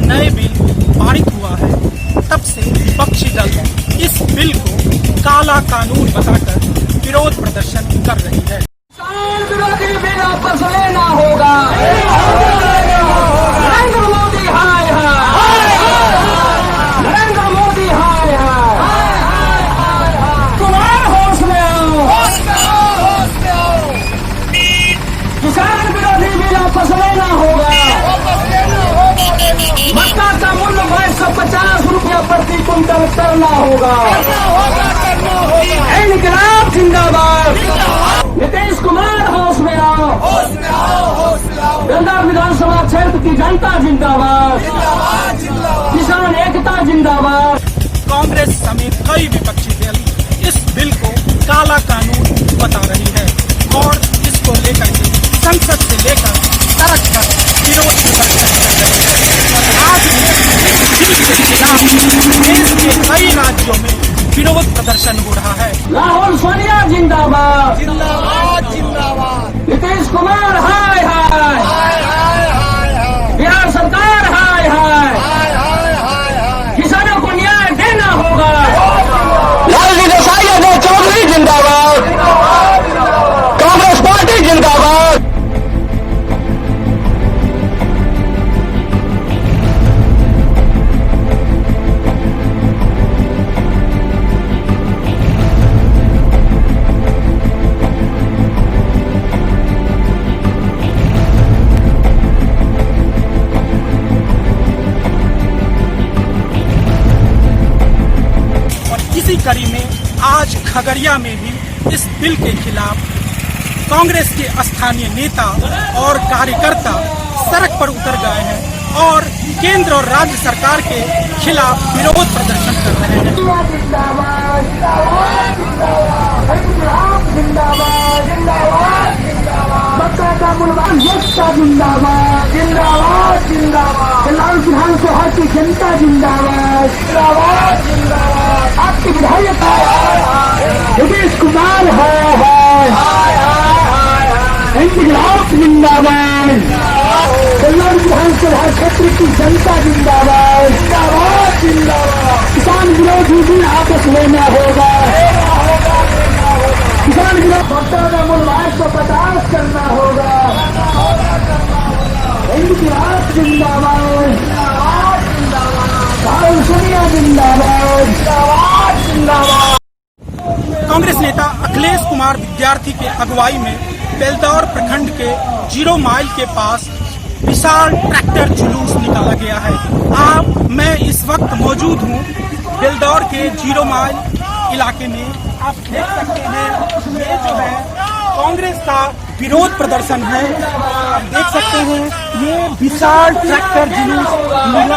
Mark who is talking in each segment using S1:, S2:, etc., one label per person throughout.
S1: नए बिल पारित हुआ है तब से विपक्षी दल इस बिल को काला कानून बताकर विरोध प्रदर्शन कर रही है।
S2: विरोधी बिल वापस लेना होगा। नरेंद्र मोदी हाय हाय, नरेंद्र मोदी हाय हाय। कुमार होश में आओ, किसान विरोधी बिल वापस लेना होगा। मक्का का मूल्य 250 रुपया प्रति क्विंटल करना होगा। इनकलाब जिंदाबाद। नीतीश कुमार होश में आओ, बेलदौर विधानसभा क्षेत्र की जनता जिंदाबाद, किसान एकता जिंदाबाद।
S1: कांग्रेस समेत कई विपक्षी दल इस बिल को काला कानून बता रही है और इसको लेकर के संसद से लेकर सड़क पर विरोध प्रदर्शन कर रहे हैं। आज बिल के खिलाफ देश के कई राज्यों में विरोध प्रदर्शन हो रहा है।
S2: राहुल सोनिया जिंदाबाद,
S3: जिंदाबाद जिंदाबाद।
S2: नीतीश कुमार हाय हाय, बिहार सरकार हाय हाय, किसानों को न्याय देना होगा। लालजी देसाई अजय चौधरी जिंदाबाद, कांग्रेस पार्टी जिंदाबाद।
S1: इसी कड़ी में आज खगड़िया में भी इस बिल के खिलाफ कांग्रेस के स्थानीय नेता और कार्यकर्ता सड़क पर उतर गए हैं और केंद्र और राज्य सरकार के खिलाफ विरोध प्रदर्शन कर रहे हैं।
S2: मक्का का मुल्क जिंदाबाद, जिंदाबाद जिंदाबाद। कल्याण विधानसभा की जनता जिंदाबाद, जिंदाबाद जिंदाबाद। आपकी विधायक नीतीश कुमार इंकलाब जिंदाबाद। कल्याण विधानसभा क्षेत्र की जनता जिंदाबाद, जिंदाबाद जिंदाबाद। किसान विरोधी बिल वापस लेना होगा। किसान विरोध मक्का का मूल्य 250 करना होगा। इंकलाब जिंदाबाद, राहुल सोनिया जिंदाबाद, जिंदाबाद जिंदाबाद।
S1: कांग्रेस नेता अखिलेश कुमार विद्यार्थी के अगुवाई में बेलदौर प्रखंड के 0 माइल के पास विशाल ट्रैक्टर जुलूस निकाला गया है। मैं इस वक्त मौजूद हूँ बेलदौर के 0 माइल इलाके में। आप देख सकते हैं ये जो है कांग्रेस का विरोध प्रदर्शन है। आप देख सकते हैं ये विशाल ट्रैक्टर जुलूस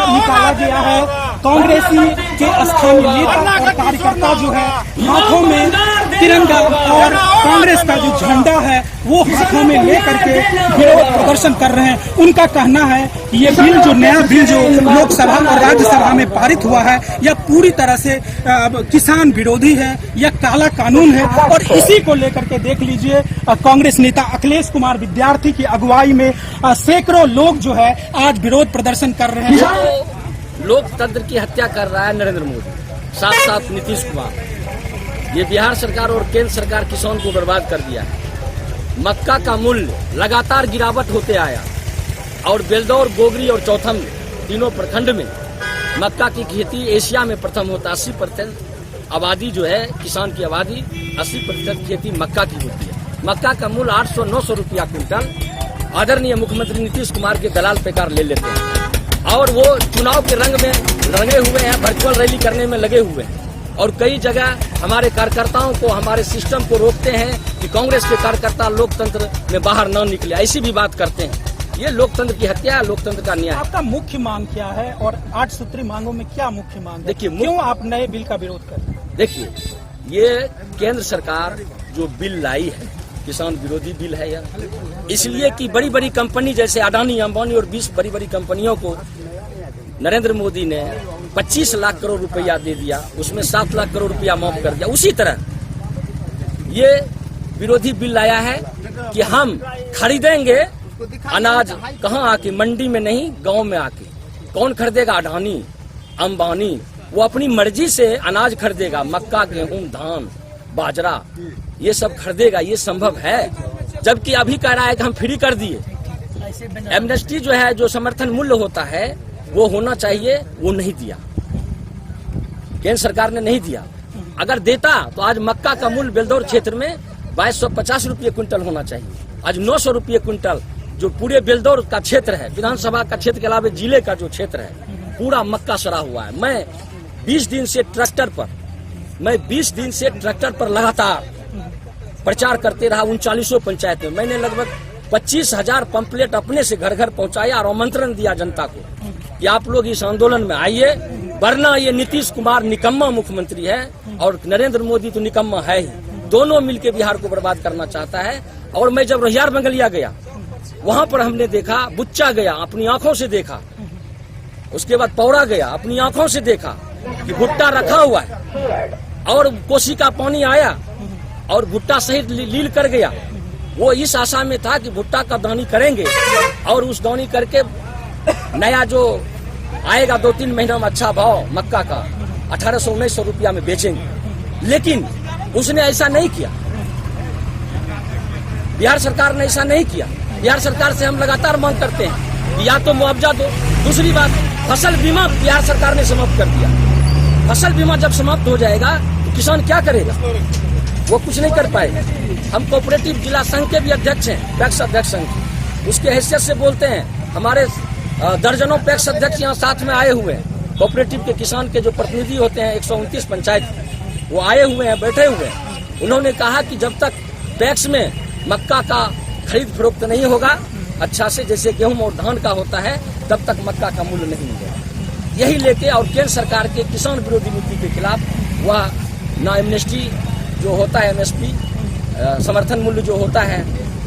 S1: निकाला गया है। कांग्रेसी के स्थानीय नेता और कार्यकर्ता जो है हाथों में तिरंगा और कांग्रेस का जो झंडा है वो हाथों में लेकर के विरोध प्रदर्शन कर रहे हैं। उनका कहना है कि ये बिल जो नया बिल जो लोकसभा और राज्यसभा में पारित हुआ है यह पूरी तरह से किसान विरोधी है, यह काला कानून है। और इसी को लेकर के देख लीजिए कांग्रेस नेता अखिलेश कुमार विद्यार्थी की अगुवाई में सैकड़ों लोग जो है आज विरोध प्रदर्शन कर रहे हैं।
S4: लोकतंत्र की हत्या कर रहा है नरेंद्र मोदी, साथ साथ नीतीश कुमार। ये बिहार सरकार और केंद्र सरकार किसान को बर्बाद कर दिया है। मक्का का मूल्य लगातार गिरावट होते आया और बेलदौर, गोगरी और चौथम तीनों प्रखंड में मक्का की खेती एशिया में प्रथम होता। 80% आबादी जो है किसान की आबादी 80% खेती मक्का की होती है। मक्का का मूल्य 800-900 रुपया क्विंटल आदरणीय मुख्यमंत्री नीतीश कुमार के दलाल बेकार ले लेते हैं और वो चुनाव के रंग में रंगे हुए हैं, वर्चुअल रैली करने में लगे हुए हैं और कई जगह हमारे कार्यकर्ताओं को, हमारे सिस्टम को रोकते हैं कि कांग्रेस के कार्यकर्ता लोकतंत्र में बाहर न निकले, ऐसी भी बात करते हैं। ये लोकतंत्र की हत्या है, लोकतंत्र का न्याय।
S1: आपका मुख्य मांग क्या है और 8 सूत्री मांगों में क्या मुख्य मांग है?
S4: देखिए,
S1: क्यों आप नए बिल का विरोध कर रहे हैं?
S4: देखिए, ये केंद्र सरकार जो बिल लाई है किसान विरोधी बिल है यह, इसलिए कि बड़ी बड़ी कंपनी जैसे अडानी, अंबानी और 20 बड़ी बड़ी कंपनियों को नरेंद्र मोदी ने 25 लाख करोड़ रुपया दे दिया, उसमें 7 लाख करोड़ रुपया माफ कर दिया। उसी तरह ये विरोधी बिल लाया है कि हम खरीदेंगे अनाज कहाँ आके, मंडी में नहीं गांव में आके। कौन खरीदेगा? अडानी, अंबानी, वो अपनी मर्जी से अनाज खरीदेगा, मक्का, गेहूं, धान, बाजरा, ये सब खरीदेगा। ये संभव है? जबकि अभी कह रहा है कि हम फ्री कर दिए। एमनेस्टी जो है, जो समर्थन मूल्य होता है वो होना चाहिए, वो नहीं दिया, केंद्र सरकार ने नहीं दिया। अगर देता तो आज मक्का का मूल्य बेलदौर क्षेत्र में 2250 रुपये क्विंटल होना चाहिए, आज 900 रुपये क्विंटल। जो पूरे बेलदौर का क्षेत्र है, विधानसभा का क्षेत्र के अलावा जिले का जो क्षेत्र है, पूरा मक्का सड़ा हुआ है। मैं 20 दिन से ट्रैक्टर पर लगातार प्रचार करते रहा 39 पंचायत में। मैंने लगभग 25,000 पंपलेट अपने से घर घर पहुंचाया और आमंत्रण दिया जनता को कि आप लोग इस आंदोलन में आइए, वरना ये नीतीश कुमार निकम्मा मुख्यमंत्री है और नरेंद्र मोदी तो निकम्मा है ही। दोनों मिलकर बिहार को बर्बाद करना चाहता है। और मैं जब रोहियार बंगलिया गया, वहां पर हमने देखा, बुच्चा गया, अपनी आंखों से देखा, उसके बाद पौड़ा गया, अपनी आंखों से देखा कि भुट्टा रखा हुआ है और कोसी का पानी आया और भुट्टा सहित लील कर गया। वो इस आशा में था कि भुट्टा का दानी करेंगे और उस दानी करके नया जो आएगा 2-3 महीना में अच्छा भाव मक्का का 1800-1900 रुपया में बेचेंगे। लेकिन उसने ऐसा नहीं किया, बिहार सरकार ने ऐसा नहीं किया। बिहार सरकार से हम लगातार मांग करते हैं कि या तो मुआवजा दो। दूसरी बात, फसल बीमा बिहार सरकार ने समाप्त कर दिया। फसल बीमा जब समाप्त हो जाएगा तो किसान क्या करेगा? वो कुछ नहीं कर पाएगा। हम कोऑपरेटिव जिला संघ के भी अध्यक्ष हैं, पैक्स अध्यक्ष संघ, उसके हैसियत से बोलते हैं। हमारे दर्जनों पैक्स अध्यक्ष यहाँ साथ में आए हुए हैं। कोऑपरेटिव के किसान के जो प्रतिनिधि होते हैं 129 पंचायत, वो आए हुए हैं, बैठे हुए हैं। उन्होंने कहा कि जब तक पैक्स में मक्का का खरीद फरोख्त नहीं होगा अच्छा से, जैसे गेहूं और धान का होता है, तब तक मक्का का मूल्य नहीं मिलेगा। यही लेके और केंद्र सरकार के किसान विरोधी नीति के खिलाफ वह ना एमनेस्टी जो होता है, एमएसपी समर्थन मूल्य जो होता है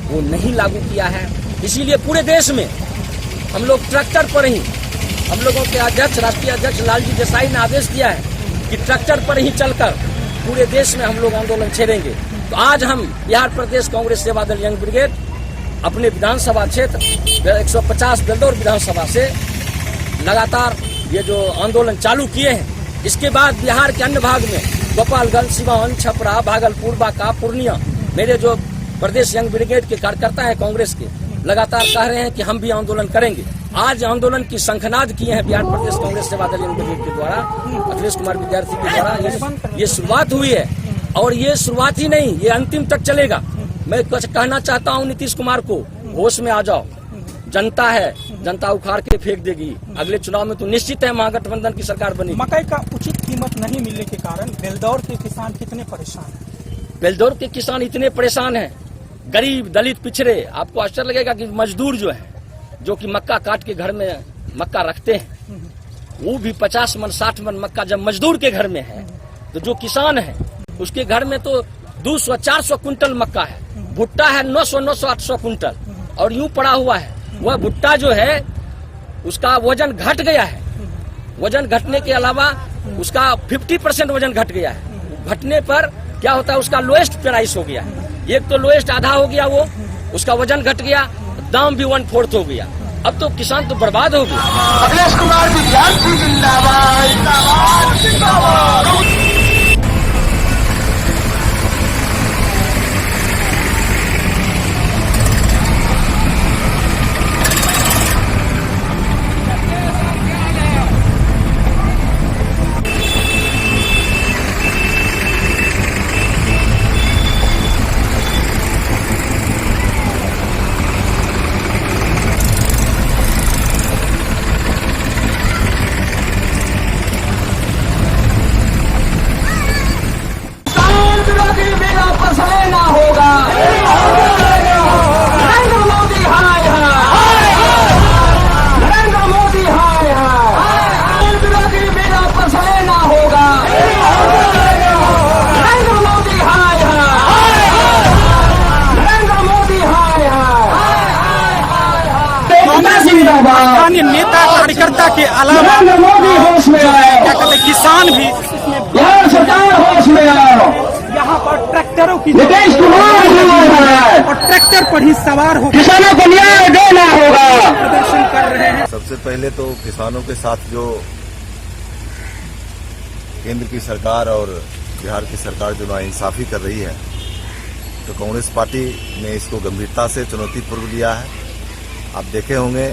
S4: वो नहीं लागू किया है। इसीलिए पूरे देश में हम लोग ट्रैक्टर पर ही, हम लोगों के अध्यक्ष, राष्ट्रीय अध्यक्ष लालजी देसाई ने आदेश दिया है कि ट्रैक्टर पर ही चलकर पूरे देश में हम लोग आंदोलन छेड़ेंगे। तो आज हम बिहार प्रदेश कांग्रेस सेवा दल यंग ब्रिगेड अपने विधानसभा क्षेत्र 150 बेलदौर विधानसभा से लगातार ये जो आंदोलन चालू किए हैं। इसके बाद बिहार के अन्य भाग में गोपालगंज, सिवान, छपरा, भागलपुर, बांका, पूर्णिया, मेरे जो प्रदेश यंग ब्रिगेड के कार्यकर्ता हैं कांग्रेस के, लगातार कह रहे हैं कि हम भी आंदोलन करेंगे। आज आंदोलन की शंखनाद किए हैं बिहार प्रदेश कांग्रेस सेवा दल यंग ब्रिगेड के द्वारा, अखिलेश कुमार विद्यार्थी के द्वारा ये शुरुआत हुई है। और ये शुरुआत ही नहीं, ये अंतिम तक चलेगा। मैं कुछ कहना चाहता हूँ नीतीश कुमार को, होश में आ जाओ। जनता है, जनता उखाड़ के फेंक देगी। अगले चुनाव में तो निश्चित है महागठबंधन की सरकार बनेगी।
S1: मकई का उचित कीमत नहीं मिलने के कारण बेलदौर के किसान कितने परेशान हैं?
S4: बेलदौर के किसान इतने परेशान हैं, गरीब, दलित, पिछड़े। आपको आश्चर्य लगेगा कि मजदूर जो है, जो कि मक्का काट के घर में मक्का रखते हैं, वो भी 50 मन 60 मन मक्का जब मजदूर के घर में है, तो जो किसान है उसके घर में तो 200-400 कुंटल मक्का है। भुट्टा है 900-800 कुंटल और यूं पड़ा हुआ है। वह भुट्टा जो है उसका वजन घट गया है। वजन घटने के अलावा उसका 50% वजन घट गया है। घटने पर क्या होता है, उसका लोएस्ट प्राइस हो गया। एक तो लोएस्ट आधा हो गया, वो उसका वजन घट गया, दाम भी 1/4 हो गया। अब तो किसान तो बर्बाद हो गया।
S3: अखिलेश कुमार विद्यार्थी जिंदाबाद, जिंदाबाद, जिंदाबाद।
S2: लेना होगा। नरेंद्र मोदी हाय हाय, नरेंद्र मोदी हाय हाय, विरोधी मेरा पक्ष लेना होगा। नरेंद्र मोदी हाय हाय, नरेंद्र मोदी हाय हाय। जिंदाबाद।
S1: स्थानीय नेता कार्यकर्ता के अलावा
S2: नरेंद्र मोदी होश में आए,
S1: क्या कहते हैं, किसान भी
S2: बिहार सरकार होश में आओ।
S1: यहाँ पर ट्रैक्टरों की
S2: नीतीश कुमार
S1: और ट्रैक्टर पर ही सवार हो
S2: किसानों को न्याय देना होगा।
S1: प्रदर्शन कर रहे हैं।
S5: सबसे पहले तो किसानों के साथ जो केंद्र की सरकार और बिहार की सरकार जो नाइंसाफी कर रही है, तो कांग्रेस पार्टी ने इसको गंभीरता से चुनौतीपूर्व लिया है। आप देखे होंगे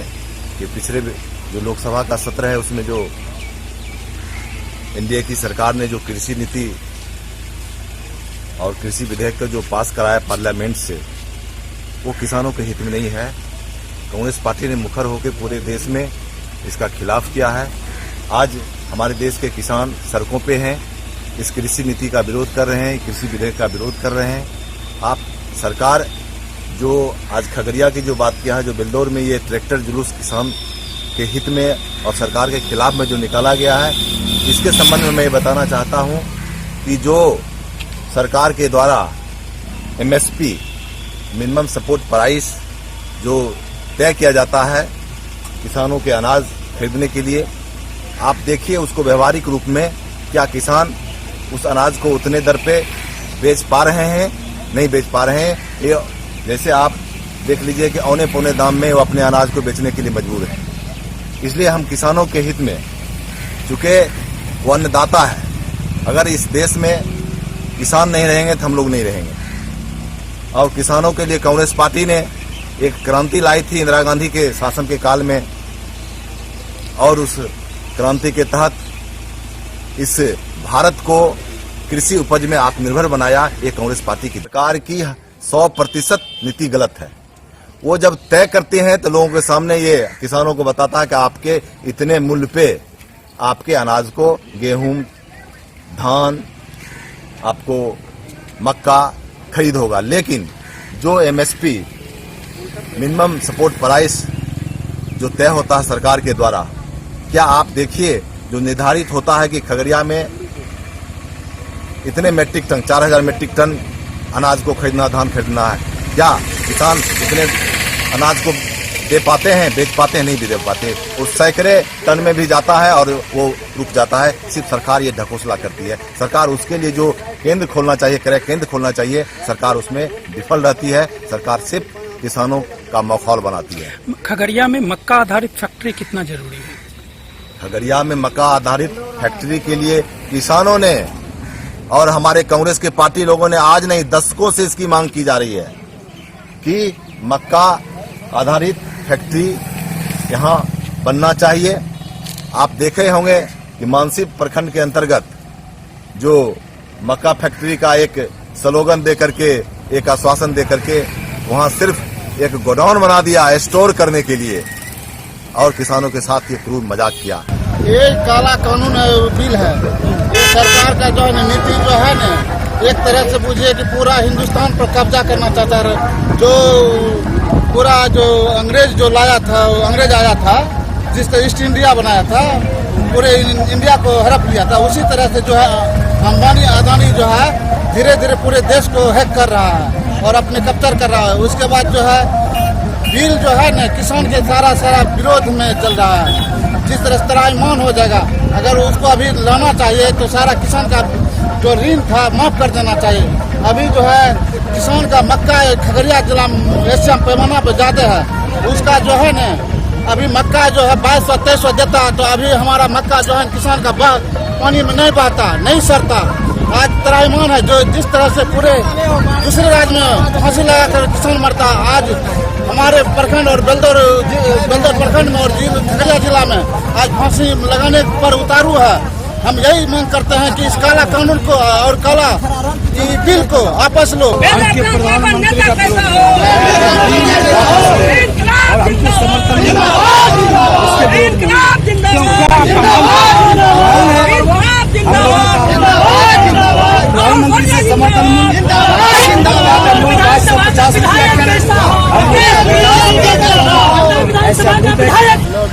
S5: कि पिछले जो लोकसभा का सत्र है उसमें जो एनडीए की सरकार ने जो कृषि नीति और कृषि विधेयक का जो पास कराया पार्लियामेंट से, वो किसानों के हित में नहीं है। कांग्रेस पार्टी ने मुखर होकर पूरे देश में इसका खिलाफ किया है। आज हमारे देश के किसान सड़कों पे हैं, इस कृषि नीति का विरोध कर रहे हैं, कृषि विधेयक का विरोध कर रहे हैं। आप सरकार जो आज खगड़िया की जो बात किया है, जो बेलदौर में ये ट्रैक्टर जुलूस किसान के हित में और सरकार के खिलाफ में जो निकाला गया है, इसके संबंध में मैं ये बताना चाहता हूं कि जो सरकार के द्वारा एमएसपी मिनिमम सपोर्ट प्राइस जो तय किया जाता है किसानों के अनाज खरीदने के लिए, आप देखिए उसको व्यवहारिक रूप में क्या किसान उस अनाज को उतने दर पे बेच पा रहे हैं, नहीं बेच पा रहे हैं। ये जैसे आप देख लीजिए कि औने पौने दाम में वो अपने अनाज को बेचने के लिए मजबूर हैं। इसलिए हम किसानों के हित में, चूंकि वो अन्नदाता है, अगर इस देश में किसान नहीं रहेंगे तो हम लोग नहीं रहेंगे। और किसानों के लिए कांग्रेस पार्टी ने एक क्रांति लाई थी इंदिरा गांधी के शासन के काल में, और उस क्रांति के तहत इस भारत को कृषि उपज में आत्मनिर्भर बनाया। ये कांग्रेस पार्टी की सरकार की 100% नीति गलत है। वो जब तय करते हैं तो लोगों के सामने ये किसानों को बताता है कि आपके इतने मूल्य पे आपके अनाज को, गेहूं, धान, आपको मक्का खरीद होगा। लेकिन जो एमएसपी मिनिमम सपोर्ट प्राइस जो तय होता है सरकार के द्वारा, क्या आप देखिए जो निर्धारित होता है कि खगड़िया में इतने मेट्रिक टन, 4000 मेट्रिक टन अनाज को खरीदना, धान खरीदना है, क्या किसान इतने अनाज को दे पाते हैं, बेच पाते हैं? नहीं भी दे पाते। वो सैकड़े टन में भी जाता है और वो रुक जाता है। सिर्फ सरकार ये ढकोसला करती है। सरकार उसके लिए जो केंद्र खोलना चाहिए, क्रय केंद्र खोलना चाहिए, सरकार उसमें विफल रहती है। सरकार सिर्फ किसानों का मखौल बनाती है।
S1: खगड़िया में मक्का आधारित फैक्ट्री कितना जरूरी है?
S5: खगड़िया में मक्का आधारित फैक्ट्री के लिए किसानों ने और हमारे कांग्रेस के पार्टी लोगों ने आज नहीं, दशकों से इसकी मांग की जा रही है कि मक्का आधारित फैक्ट्री यहाँ बनना चाहिए। आप देखे होंगे कि मानसी प्रखंड के अंतर्गत जो मक्का फैक्ट्री का एक स्लोगन दे करके, एक आश्वासन दे करके वहाँ सिर्फ एक गोडाउन बना दिया स्टोर करने के लिए, और किसानों के साथ ये क्रूर मजाक किया।
S3: ये काला कानून बिल है। ये सरकार का जो है नीति जो है ना, एक तरह से बुझिए कि पूरा हिंदुस्तान पर कब्जा करना चाहता है। जो पूरा जो अंग्रेज जो लाया था, अंग्रेज आया था, जिस तरह ईस्ट इंडिया बनाया था, पूरे इंडिया को हड़प लिया था, उसी तरह से जो है अंबानी अदानी जो है धीरे धीरे पूरे देश को हैक कर रहा है और अपने कब्जा कर रहा है। उसके बाद जो है बिल जो है ना किसान के सारा विरोध में चल रहा है। जिस तरह त्रायमान हो जाएगा, अगर उसको अभी लाना चाहिए तो सारा किसान का जो ऋण था माफ कर देना चाहिए। अभी जो है किसान का मक्का खगड़िया जिला एशिया पैमाना पे ज्यादा है, उसका जो है ना अभी मक्का जो है 2200-2300 देता है, तो अभी हमारा मक्का जो है किसान का पानी में नहीं बहता, नहीं सड़ता। आज त्रायमान है, जो जिस तरह से पूरे दूसरे राज्य में फांसी लगाकर किसान मरता, आज हमारे प्रखंड और बेलदौर प्रखंड में और खगड़िया जिला में आज फांसी लगाने पर उतारू है। हम यही मांग करते हैं कि इस काला कानून को और काला बिल को वापस लो।
S1: प्रधानमंत्री का प्रधानमंत्री से समर्थन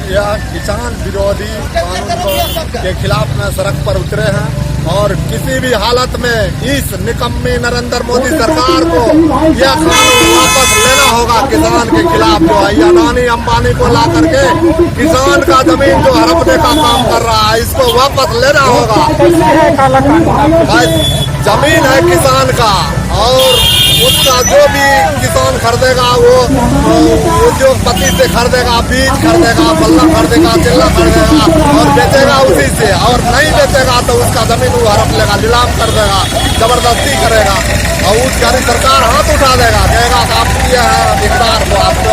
S3: यह किसान विरोधी कानून के खिलाफ में सड़क पर उतरे हैं और किसी भी हालत में इस निकम्मी नरेंद्र मोदी सरकार को यह कानून वापस लेना होगा। किसान के खिलाफ जो है अदानी अंबानी को ला करके किसान का जमीन जो हड़पने का काम कर रहा है, इसको वापस लेना होगा। जमीन है किसान का और
S5: उसका जो भी किसान खरीदेगा वो उद्योगपति से खरीदेगा, बीज खरीदेगा, बल्ला खरीदेगा, चिल्ला खरीदेगा और बेचेगा उसी से, और नहीं बेचेगा तो उसका जमीन वो हड़प लेगा, नीलाम कर देगा, जबरदस्ती करेगा और उस गाड़ी सरकार हाथ उठा देगा, कहेगा कि आप ये है अधिकार, वो आपको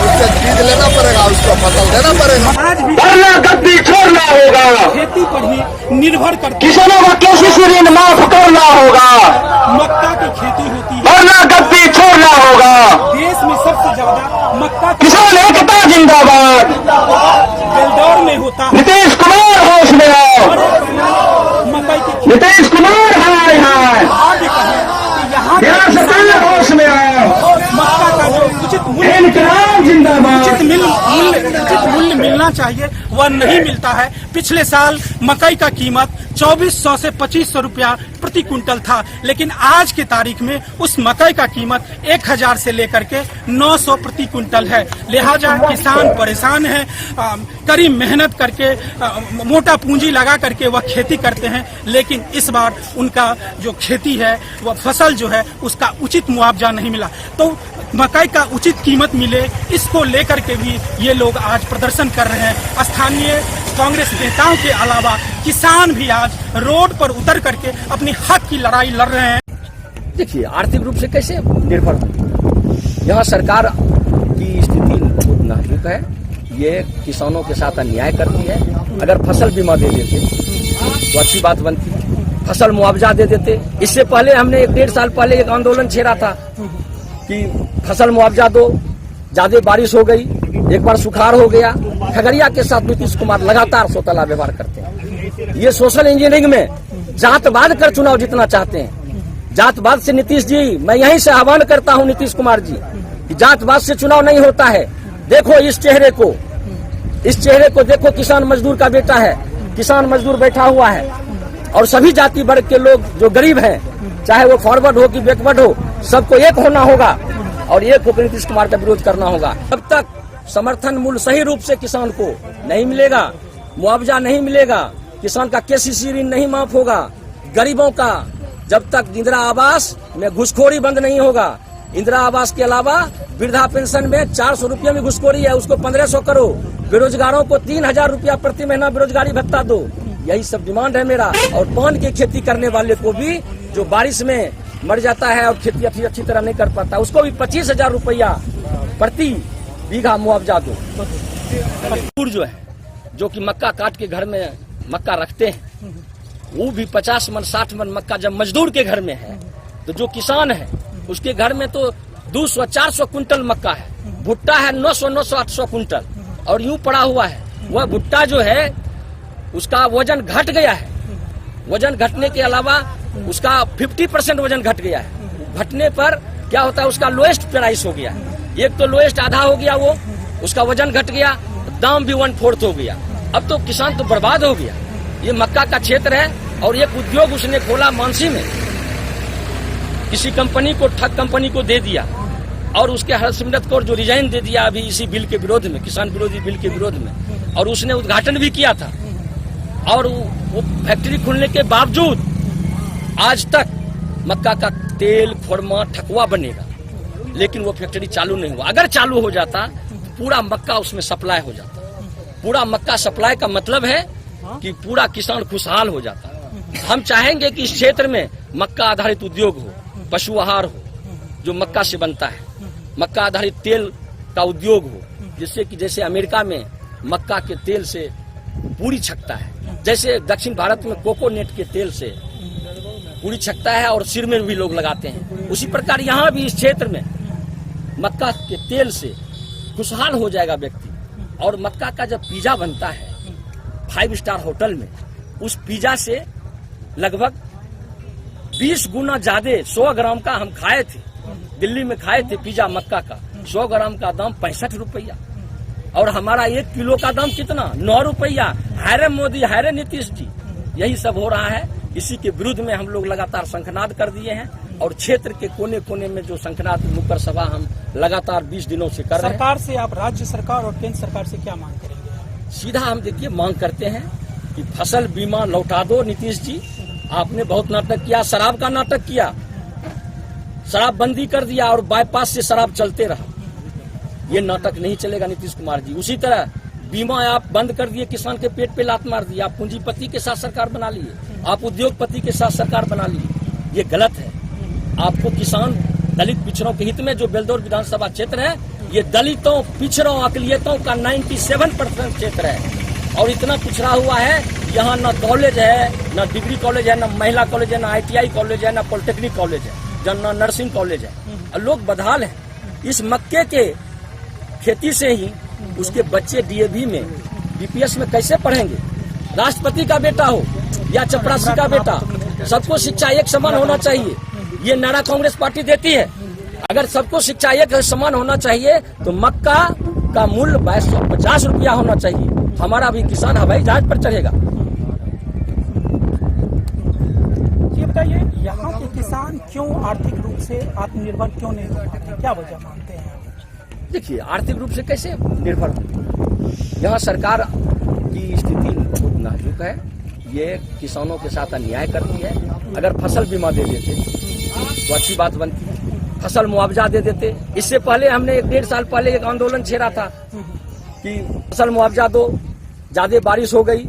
S5: उससे बीज लेना पड़ेगा, उसको फसल देना पड़ेगा।
S1: आज भी
S2: वरना गद्दी छोड़ना होगा,
S1: खेती पर ही निर्भर करते
S2: किसानों का केसीसी ऋण माफ करना होगा,
S1: मक्का की खेती होती है।
S2: वरना गद्दी छोड़ना होगा।
S1: देश में सबसे ज्यादा मक्का की
S2: किसान एकता जिंदाबाद।
S1: बेलदौर में होता है।
S2: नीतीश कुमार होश में आओ,
S1: मकई की खेती
S2: नीतीश कुमार हाय हाय,
S1: आगे कहें कि यहाँ के
S2: बिहार सरकार होश में आओ,
S1: मक्का का जो उचित मूल्य
S2: इनकलाब जिंदाबाद।
S1: उचित मूल्य मिलना चाहिए वह नहीं मिलता है। पिछले साल मकई का कीमत 2400 से 2500 रुपया प्रति कुंटल था, लेकिन आज की तारीख में उस मकई का कीमत 1000 से लेकर के 900 प्रति कुंटल है। लिहाजा किसान परेशान है, कड़ी मेहनत करके मोटा पूंजी लगा करके वह खेती करते हैं, लेकिन इस बार उनका जो खेती है वह फसल जो है उसका उचित मुआवजा नहीं मिला। तो मकई का उचित कीमत मिले, इसको लेकर के भी ये लोग आज प्रदर्शन कर रहे हैं। स्थानीय कांग्रेस नेताओं के अलावा किसान भी आज रोड पर उतर करके अपनी हक की लड़ाई लड़ रहे हैं।
S4: देखिए, आर्थिक रूप से कैसे निर्भर हो, यहाँ सरकार की स्थिति बहुत नाजुक है। ये किसानों के साथ अन्याय करती है। अगर फसल बीमा दे देते तो अच्छी बात बनती, फसल मुआवजा दे देते। इससे पहले हमने 1-1.5 साल पहले एक आंदोलन छेड़ा था कि फसल मुआवजा दो, ज्यादा बारिश हो गई, एक बार सुखाड़ हो गया। खगड़िया के साथ नीतीश कुमार लगातार सोतला व्यवहार करते हैं। ये सोशल इंजीनियरिंग में जातवाद कर चुनाव जीतना चाहते हैं। जातवाद से नीतीश जी, मैं यहीं से आह्वान करता हूं नीतीश कुमार जी कि जातवाद से चुनाव नहीं होता है। देखो इस चेहरे को देखो, किसान मजदूर का बेटा है, किसान मजदूर बैठा हुआ है, और सभी जाति वर्ग के लोग जो गरीब हैं, चाहे वो फॉरवर्ड हो कि बैकवर्ड हो, सबको एक होना होगा और एक होकर नीतीश कुमार का विरोध करना होगा। जब तक समर्थन मूल्य सही रूप से किसान को नहीं मिलेगा, मुआवजा नहीं मिलेगा, किसान का केसीसी ऋण नहीं माफ होगा, गरीबों का जब तक इंदिरा आवास में घुसखोरी बंद नहीं होगा, इंदिरा आवास के अलावा वृद्धा पेंशन में 400 रुपया में घुसखोरी है, उसको 1500 करो, बेरोजगारों को 3000 रुपया प्रति महीना बेरोजगारी भत्ता दो, यही सब डिमांड है मेरा। और पान की खेती करने वाले को भी जो बारिश में मर जाता है और खेती अच्छी तरह नहीं कर पाता, उसको भी 25,000 रुपया प्रति बीघा मुआवजा दो। मजदूर जो है, जो कि मक्का काट के घर में मक्का रखते हैं, वो भी 50 मन 60 मन मक्का जब मजदूर के घर में है, तो जो किसान है उसके घर में तो 200-400 कुंटल मक्का है, भुट्टा है 900-800 कुंटल, और यूं पड़ा हुआ है। वह भुट्टा जो है उसका वजन घट गया है। वजन घटने के अलावा उसका 50% वजन घट गया है। घटने पर क्या होता है, उसका लोएस्ट प्राइस हो गया। एक तो लोएस्ट आधा हो गया, वो उसका वजन घट गया, दाम भी 1/4 हो गया। अब तो किसान तो बर्बाद हो गया। ये मक्का का क्षेत्र है और एक उद्योग उसने खोला मानसी में, किसी कंपनी को, ठग कंपनी को दे दिया, और उसके हरसिमरत कौर जो रिजाइन दे दिया अभी इसी बिल के विरोध में, किसान विरोधी बिल के विरोध में, और उसने उद्घाटन भी किया था। और वो फैक्ट्री खुलने के बावजूद आज तक मक्का का तेल, खुरमा, ठकुआ बनेगा, लेकिन वो फैक्ट्री चालू नहीं हुआ। अगर चालू हो जाता तो पूरा मक्का उसमें सप्लाई हो जाता। पूरा मक्का सप्लाई का मतलब है कि पूरा किसान खुशहाल हो जाता। हम चाहेंगे कि इस क्षेत्र में मक्का आधारित उद्योग हो, पशु आहार हो जो मक्का से बनता है, मक्का आधारित तेल का उद्योग हो, जिससे कि जैसे अमेरिका में मक्का के तेल से पूरी छकता है, जैसे दक्षिण भारत में कोकोनेट के तेल से पूरी छकता है और सिर में भी लोग लगाते हैं, उसी प्रकार यहाँ भी इस क्षेत्र में मक्का के तेल से खुशहाल हो जाएगा व्यक्ति। और मक्का का जब पिज्जा बनता है 5 स्टार होटल में, उस पिज्जा से लगभग 20 गुना ज्यादा 100 ग्राम का हम खाए थे, दिल्ली में खाए थे पिज्जा मक्का का। 100 ग्राम का दाम 65 रुपया, और हमारा 1 किलो का दाम कितना, 9 रुपया। हायरे मोदी, हायरे नीतीश जी, यही सब हो रहा है। इसी के विरुद्ध में हम लोग लगातार शंखनाद कर दिए हैं, और क्षेत्र के कोने कोने में जो शंखनाद नुक्कड़ सभा हम लगातार 20 दिनों से कर रहे हैं।
S1: सरकार से आप, राज्य सरकार और केंद्र सरकार से क्या मांग करेंगे?
S4: सीधा हम देखिए मांग करते हैं कि फसल बीमा लौटा दो। नीतीश जी, आपने बहुत नाटक किया, शराब का नाटक किया, शराबबंदी कर दिया और बाईपास से शराब चलते रहा। ये नाटक नहीं चलेगा नीतीश कुमार जी। उसी तरह बीमा आप बंद कर दिए, किसान के पेट पे लात मार दी। आप पूंजीपति के साथ सरकार बना लिए, आप उद्योगपति के साथ सरकार बना लिए। ये गलत है। आपको किसान, दलित पिछड़ों के हित में जो बेलदौर विधानसभा क्षेत्र है, ये दलितों, पिछड़ों, अकलियतों का 97% क्षेत्र है और इतना पिछड़ा हुआ है। यहाँ न कॉलेज है, न डिग्री कॉलेज है, न महिला कॉलेज है, न ITI कॉलेज है, न पॉलिटेक्निक कॉलेज है, न नर्सिंग कॉलेज है। और लोग बदहाल हैं। इस मक्के के खेती से ही उसके बच्चे DAV में, BPS में कैसे पढ़ेंगे? राष्ट्रपति का बेटा हो या चपरासी का बेटा, सबको शिक्षा एक समान होना चाहिए। ये नारा कांग्रेस पार्टी देती है। अगर सबको शिक्षा एक समान होना चाहिए तो मक्का का मूल्य 2250 रुपया होना चाहिए। हमारा भी किसान हवाई जहाज पर चढ़ेगा।
S1: ये बताइए, यहाँ के किसान क्यों आर्थिक रूप से आत्मनिर्भर क्यों नहीं हो पाते? क्या वजह मानते हैं?
S4: देखिए, आर्थिक रूप से कैसे निर्भर होंगे? यहाँ सरकार की स्थिति बहुत नाजुक है। ये किसानों के साथ अन्याय करती है। अगर फसल बीमा दे देते तो अच्छी बात बनती है, फसल मुआवजा दे देते। इससे पहले हमने 1.5 साल पहले एक आंदोलन छेड़ा था कि फसल मुआवजा दो। ज्यादा बारिश हो गई,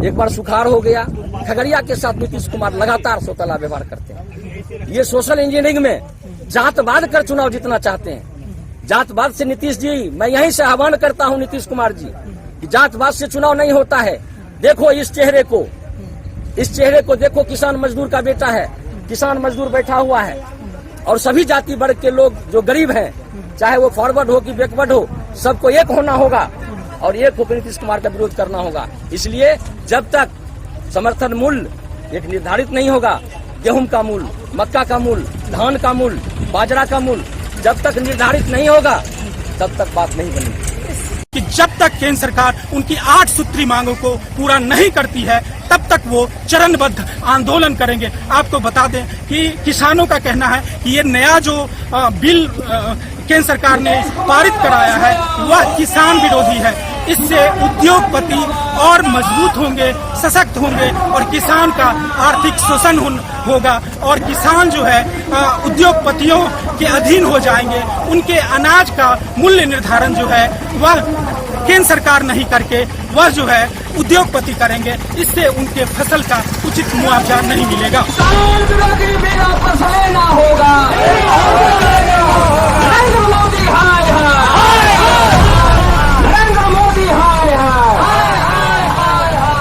S4: एक बार सुखाड़ हो गया। खगड़िया के साथ नीतीश कुमार लगातार सोतला व्यवहार करते हैं। ये सोशल इंजीनियरिंग में जातवाद कर चुनाव जीतना चाहते हैं। जातवाद से नीतीश जी, मैं यहीं से आह्वान करता हूं नीतीश कुमार जी कि जातवाद से चुनाव नहीं होता है। देखो इस चेहरे को देखो। किसान मजदूर का बेटा है, किसान मजदूर बैठा हुआ है और सभी जाति वर्ग के लोग जो गरीब हैं, चाहे वो फॉरवर्ड हो कि बैकवर्ड हो, सबको एक होना होगा और एक होकर नीतीश कुमार का विरोध करना होगा। इसलिए जब तक समर्थन मूल्य एक निर्धारित नहीं होगा, गेहूं का मूल्य, मक्का का मूल्य, धान का मूल्य, बाजरा का मूल्य जब तक निर्धारित नहीं होगा, तब तक बात नहीं बनेगी।
S1: कि जब तक केंद्र सरकार उनकी 8 सूत्री मांगों को पूरा नहीं करती है, तब तक वो चरणबद्ध आंदोलन करेंगे। आपको बता दें कि किसानों का कहना है कि ये नया जो बिल केंद्र सरकार ने पारित कराया है, वह किसान विरोधी है। इससे उद्योगपति और मजबूत होंगे, सशक्त होंगे और किसान का आर्थिक शोषण होगा और किसान जो है उद्योगपतियों के अधीन हो जाएंगे। उनके अनाज का मूल्य निर्धारण जो है वह केंद्र सरकार नहीं करके वह जो है उद्योगपति करेंगे। इससे उनके फसल का उचित मुआवजा नहीं मिलेगा।
S2: किसान विरोधी बिना फसलें ना होगा। नरेंद्र मोदी